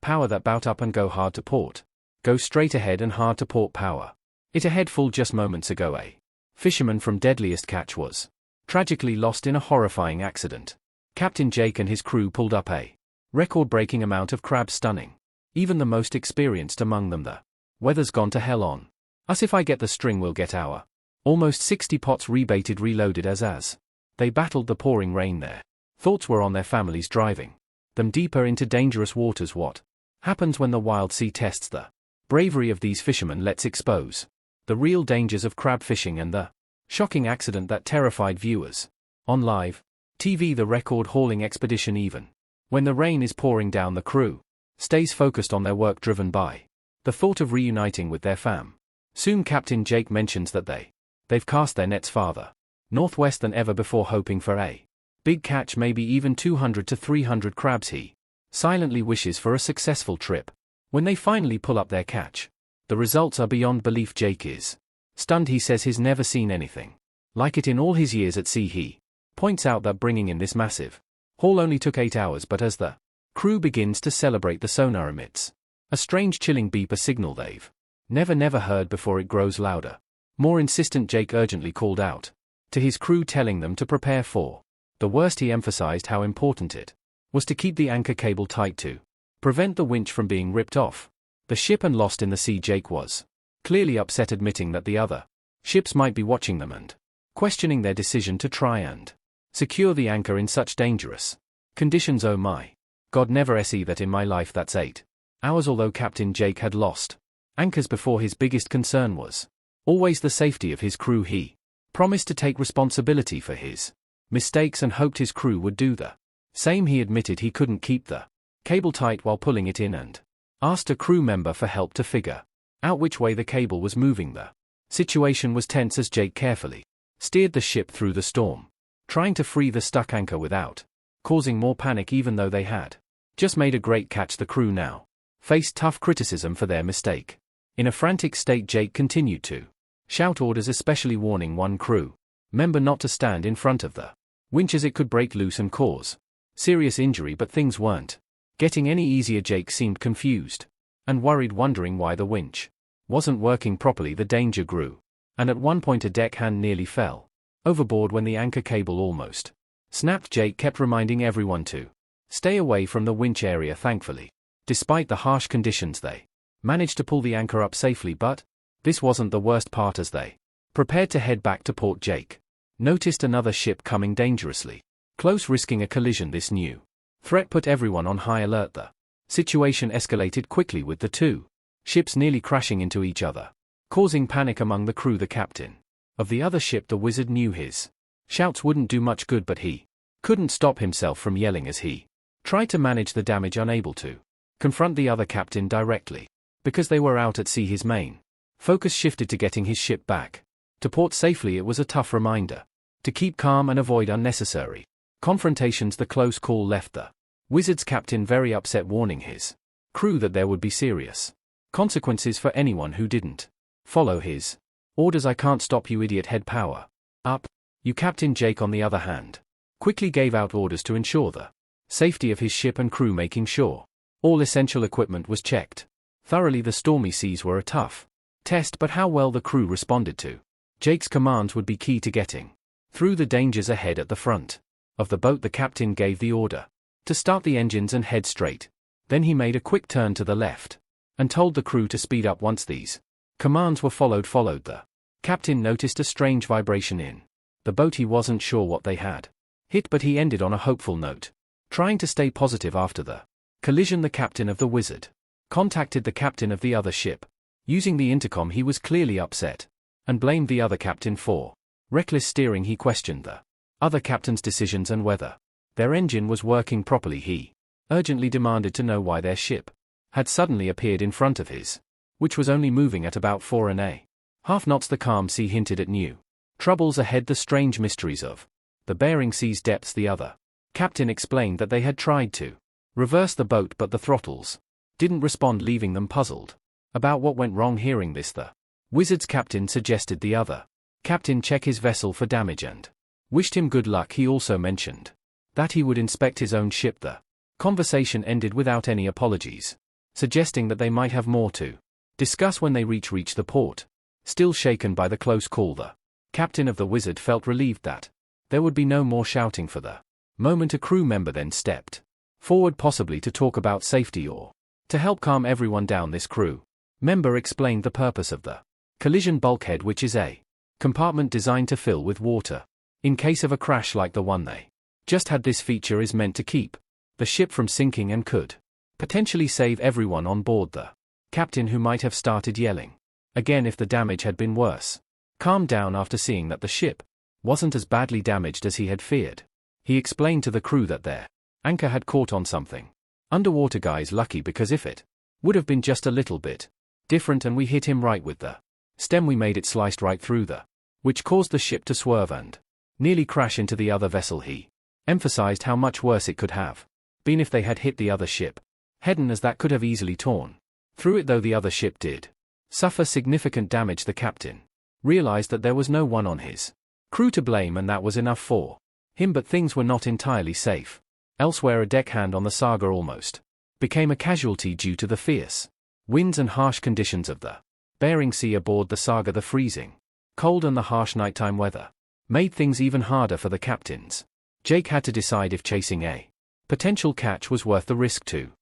Power that bout up and go hard to port. Go straight ahead and hard to port power. It ahead full just moments ago a fisherman from Deadliest catch was tragically lost in a horrifying accident. Captain Jake and his crew pulled up a record-breaking amount of crabs, stunning even the most experienced among them. The weather's gone to hell on us. If I get the string we'll get our almost 60 pots rebaited reloaded. As they battled the pouring rain, their thoughts were on their families, driving them deeper into dangerous waters. What happens when the wild sea tests the bravery of these fishermen? Let's expose the real dangers of crab fishing and the shocking accident that terrified viewers on live TV. The record hauling expedition, even when the rain is pouring down, the crew stays focused on their work, driven by the thought of reuniting with their fam. Soon Captain Jake mentions that they've cast their nets farther northwest than ever before, hoping for a big catch, maybe even 200 to 300 crabs. He silently wishes for a successful trip. When they finally pull up their catch, the results are beyond belief. Jake is stunned. He says he's never seen anything like it in all his years at sea. He points out that bringing in this massive haul only took 8 hours, but as the crew begins to celebrate, the sonar emits a strange chilling beep, a signal they've never heard before. It grows louder, more insistent. Jake urgently called out to his crew, telling them to prepare for the worst. He emphasized how important it was to keep the anchor cable tight to prevent the winch from being ripped off the ship and lost in the sea. Jake was clearly upset, admitting that the other ships might be watching them and questioning their decision to try and secure the anchor in such dangerous conditions. Oh my God, never see that in my life. That's 8 hours. Although Captain Jake had lost anchors before, his biggest concern was always the safety of his crew. He promised to take responsibility for his mistakes and hoped his crew would do the same. He admitted he couldn't keep the cable tight while pulling it in and asked a crew member for help to figure out which way the cable was moving. The situation was tense as Jake carefully steered the ship through the storm, trying to free the stuck anchor without causing more panic. Even though they had just made a great catch, the crew now faced tough criticism for their mistake. In a frantic state, Jake continued to shout orders, especially warning one crew member not to stand in front of the winch as it could break loose and cause serious injury. But things weren't getting any easier. Jake seemed confused and worried, wondering why the winch wasn't working properly. The danger grew, and at one point a deckhand nearly fell overboard when the anchor cable almost snapped. Jake kept reminding everyone to stay away from the winch area. Thankfully, despite the harsh conditions, they managed to pull the anchor up safely. But this wasn't the worst part. As they prepared to head back to port, Jake noticed another ship coming dangerously close, risking a collision. This new threat put everyone on high alert. The situation escalated quickly, with the two ships nearly crashing into each other, causing panic among the crew. The captain of the other ship, the Wizard, knew his shouts wouldn't do much good, but he couldn't stop himself from yelling as he tried to manage the damage, unable to confront the other captain directly because they were out at sea. His main focus shifted to getting his ship back to port safely. It was a tough reminder to keep calm and avoid unnecessary confrontations. The close call left the Wizard's captain very upset, warning his crew that there would be serious consequences for anyone who didn't follow his orders. I can't stop you, idiot. Head power up, you. Captain Jake, on the other hand, quickly gave out orders to ensure the safety of his ship and crew, making sure all essential equipment was checked thoroughly. The stormy seas were a tough test, but how well the crew responded to Jake's commands would be key to getting through the dangers ahead. At the front of the boat, the captain gave the order to start the engines and head straight. Then he made a quick turn to the left and told the crew to speed up. Once these commands were followed, the captain noticed a strange vibration in the boat. He wasn't sure what they had hit, but he ended on a hopeful note, trying to stay positive. After the collision, the captain of the Wizard contacted the captain of the other ship. Using the intercom, he was clearly upset and blamed the other captain for reckless steering. He questioned the other captain's decisions and whether their engine was working properly. He urgently demanded to know why their ship had suddenly appeared in front of his, which was only moving at about 4.5 knots. The calm sea hinted at new troubles ahead, the strange mysteries of the Bering Sea's depths. The other captain explained that they had tried to reverse the boat, but the throttles didn't respond, leaving them puzzled about what went wrong. Hearing this, the Wizard's captain suggested the other captain check his vessel for damage and wished him good luck. He also mentioned that he would inspect his own ship. The conversation ended without any apologies. suggesting that they might have more to discuss when they reach the port. Still shaken by the close call, the captain of the Wizard felt relieved that there would be no more shouting for the moment. A crew member then stepped forward, possibly to talk about safety or to help calm everyone down. This crew member explained the purpose of the collision bulkhead, which is a compartment designed to fill with water in case of a crash like the one they just had. This feature is meant to keep the ship from sinking and could potentially save everyone on board. The captain, who might have started yelling again if the damage had been worse, calmed down after seeing that the ship wasn't as badly damaged as he had feared. He explained to the crew that their anchor had caught on something underwater. Guys, lucky, because if it would have been just a little bit different and we hit him right with the stem, we made it sliced right through the, which caused the ship to swerve and nearly crash into the other vessel. He emphasized how much worse it could have been if they had hit the other ship head-on, as that could have easily torn through it. Though the other ship did suffer significant damage, the captain realized that there was no one on his crew to blame, and that was enough for him. But things were not entirely safe elsewhere. A deckhand on the Saga almost became a casualty due to the fierce winds and harsh conditions of the Bering Sea aboard the Saga. The freezing cold and the harsh nighttime weather made things even harder for the captains. Jake had to decide if chasing a potential catch was worth the risk to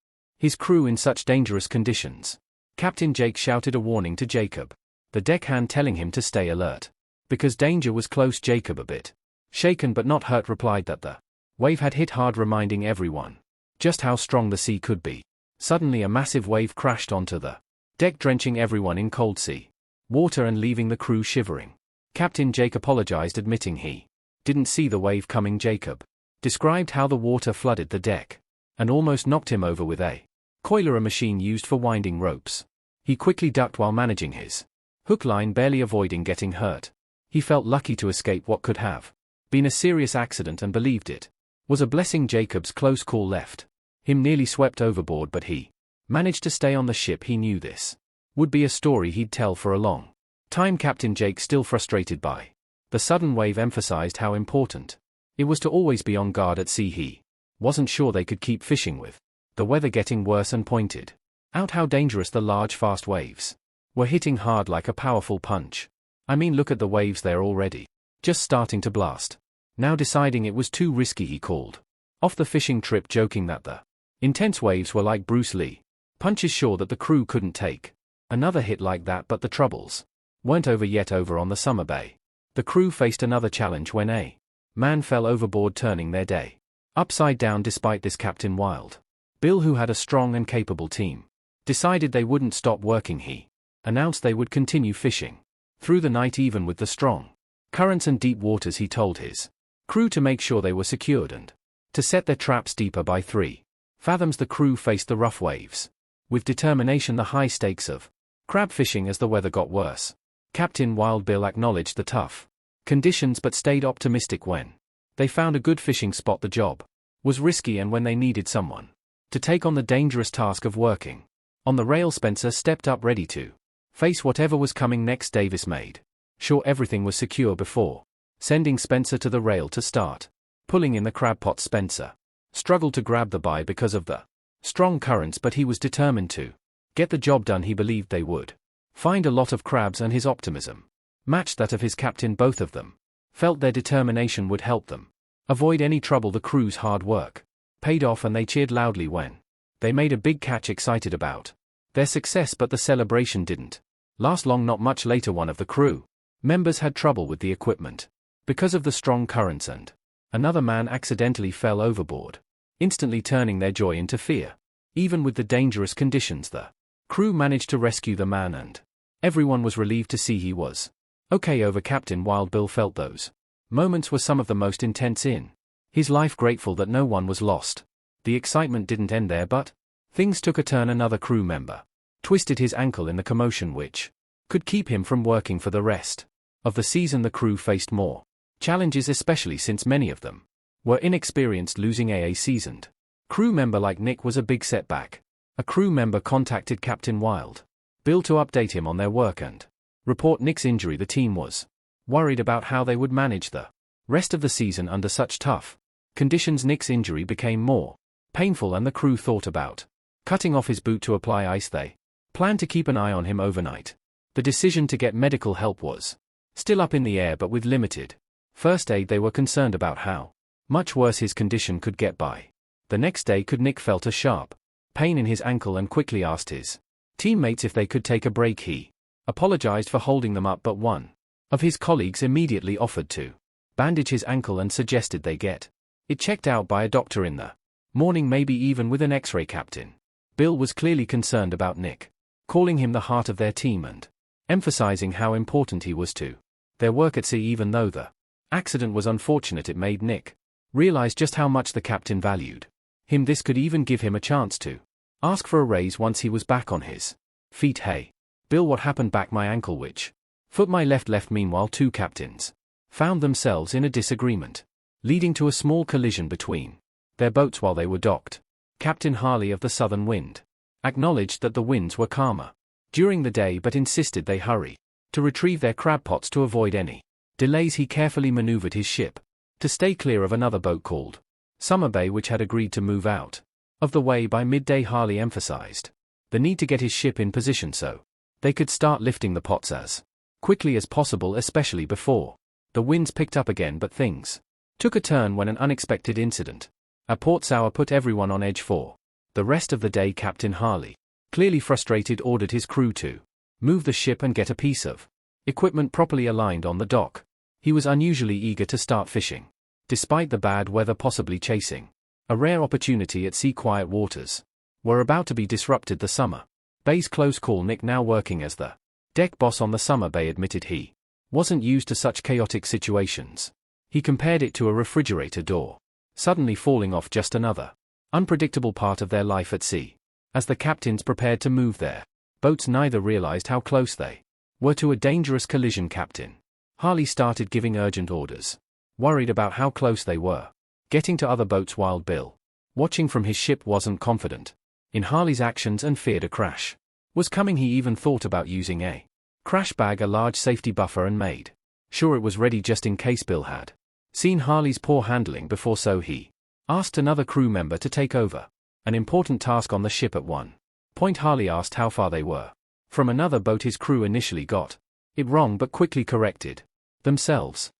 his crew in such dangerous conditions. Captain Jake shouted a warning to Jacob, the deckhand, telling him to stay alert because danger was close. Jacob, a bit shaken but not hurt, replied that the wave had hit hard, reminding everyone just how strong the sea could be. Suddenly a massive wave crashed onto the deck, drenching everyone in cold sea water and leaving the crew shivering. Captain Jake apologized, admitting he didn't see the wave coming. Jacob described how the water flooded the deck and almost knocked him over with a coiler, a machine used for winding ropes. He quickly ducked while managing his hook line, barely avoiding getting hurt. He felt lucky to escape what could have been a serious accident and believed it was a blessing. Jacob's close call left him nearly swept overboard, but he managed to stay on the ship. He knew this would be a story he'd tell for a long time. Captain Jake, still frustrated by the sudden wave, emphasized how important it was to always be on guard at sea. He wasn't sure they could keep fishing with the weather getting worse, and pointed out how dangerous the large fast waves were, hitting hard like a powerful punch. I mean, look at the waves, they're already just starting to blast. Now deciding it was too risky, he called off the fishing trip, joking that the intense waves were like Bruce Lee punches, sure that the crew couldn't take another hit like that. But the troubles weren't over yet. Over on the Summer Bay, the crew faced another challenge when a man fell overboard, turning their day upside down. Despite this, Captain Wild Bill, who had a strong and capable team, decided they wouldn't stop working. He announced they would continue fishing through the night, even with the strong currents and deep waters. He told his crew to make sure they were secured and to set their traps deeper by 3 fathoms. The crew faced the rough waves with determination, the high stakes of crab fishing. As the weather got worse, Captain Wild Bill acknowledged the tough conditions but stayed optimistic. When they found a good fishing spot, the job was risky, and when they needed someone to take on the dangerous task of working on the rail, Spencer stepped up, ready to face whatever was coming next. Davis made sure everything was secure before sending Spencer to the rail to start pulling in the crab pot. Spencer struggled to grab the buy because of the strong currents, but he was determined to get the job done. He believed they would find a lot of crabs, and his optimism matched that of his captain. Both of them felt their determination would help them avoid any trouble. The crew's hard work paid off, and they cheered loudly when they made a big catch, excited about their success. But the celebration didn't last long. Not much later, one of the crew members had trouble with the equipment because of the strong currents, and another man accidentally fell overboard, instantly turning their joy into fear. Even with the dangerous conditions, the crew managed to rescue the man, and everyone was relieved to see he was okay. Over Captain Wild Bill felt those moments were some of the most intense in his life, grateful that no one was lost. The excitement didn't end there, but things took a turn. Another crew member twisted his ankle in the commotion, which could keep him from working for the rest of the season. The crew faced more challenges, especially since many of them were inexperienced. Losing a seasoned crew member like Nick was a big setback. A crew member contacted Captain Wild Bill to update him on their work and report Nick's injury. The team was worried about how they would manage the rest of the season under such tough conditions. Nick's injury became more painful, and the crew thought about Cutting off his boot to apply ice, they planned to keep an eye on him overnight. The decision to get medical help was still up in the air, but with limited first aid they were concerned about how much worse his condition could get by. The next day Nick felt a sharp pain in his ankle and quickly asked his teammates if they could take a break. He apologized for holding them up, but one of his colleagues immediately offered to bandage his ankle and suggested they get it checked out by a doctor in the morning, maybe even with an X-ray. Captain Bill was clearly concerned about Nick, calling him the heart of their team and emphasizing how important he was to their work at sea. Even though the accident was unfortunate, it made Nick realize just how much the captain valued him. This could even give him a chance to ask for a raise once he was back on his feet. "Hey, Bill, what happened? Back my ankle. Which foot?" "My left." Meanwhile, two captains found themselves in a disagreement, leading to a small collision between their boats while they were docked. Captain Harley of the Southern Wind acknowledged that the winds were calmer during the day, but insisted they hurry to retrieve their crab pots to avoid any delays. He carefully maneuvered his ship to stay clear of another boat called Summer Bay, which had agreed to move out of the way by midday. Harley emphasized the need to get his ship in position so they could start lifting the pots as quickly as possible, especially before the winds picked up again. But things took a turn when an unexpected incident at Port Sour put everyone on edge for the rest of the day. Captain Harley, clearly frustrated, ordered his crew to move the ship and get a piece of equipment properly aligned on the dock. He was unusually eager to start fishing, despite the bad weather possibly chasing a rare opportunity at sea. Quiet waters were about to be disrupted. The Summer Bay's close call. Nick, now working as the deck boss on the Summer Bay, admitted he wasn't used to such chaotic situations. He compared it to a refrigerator door suddenly falling off, just another unpredictable part of their life at sea. As the captains prepared to move their boats, neither realized how close they were to a dangerous collision. Captain Harley started giving urgent orders, worried about how close they were getting to other boats, while Bill, watching from his ship, wasn't confident in Harley's actions and feared a crash was coming. He even thought about using a crash bag, a large safety buffer, and made sure it was ready just in case. Bill had seen Harley's poor handling before, so he asked another crew member to take over an important task on the ship. At one point, Harley asked how far they were from another boat. His crew initially got it wrong, but quickly corrected themselves.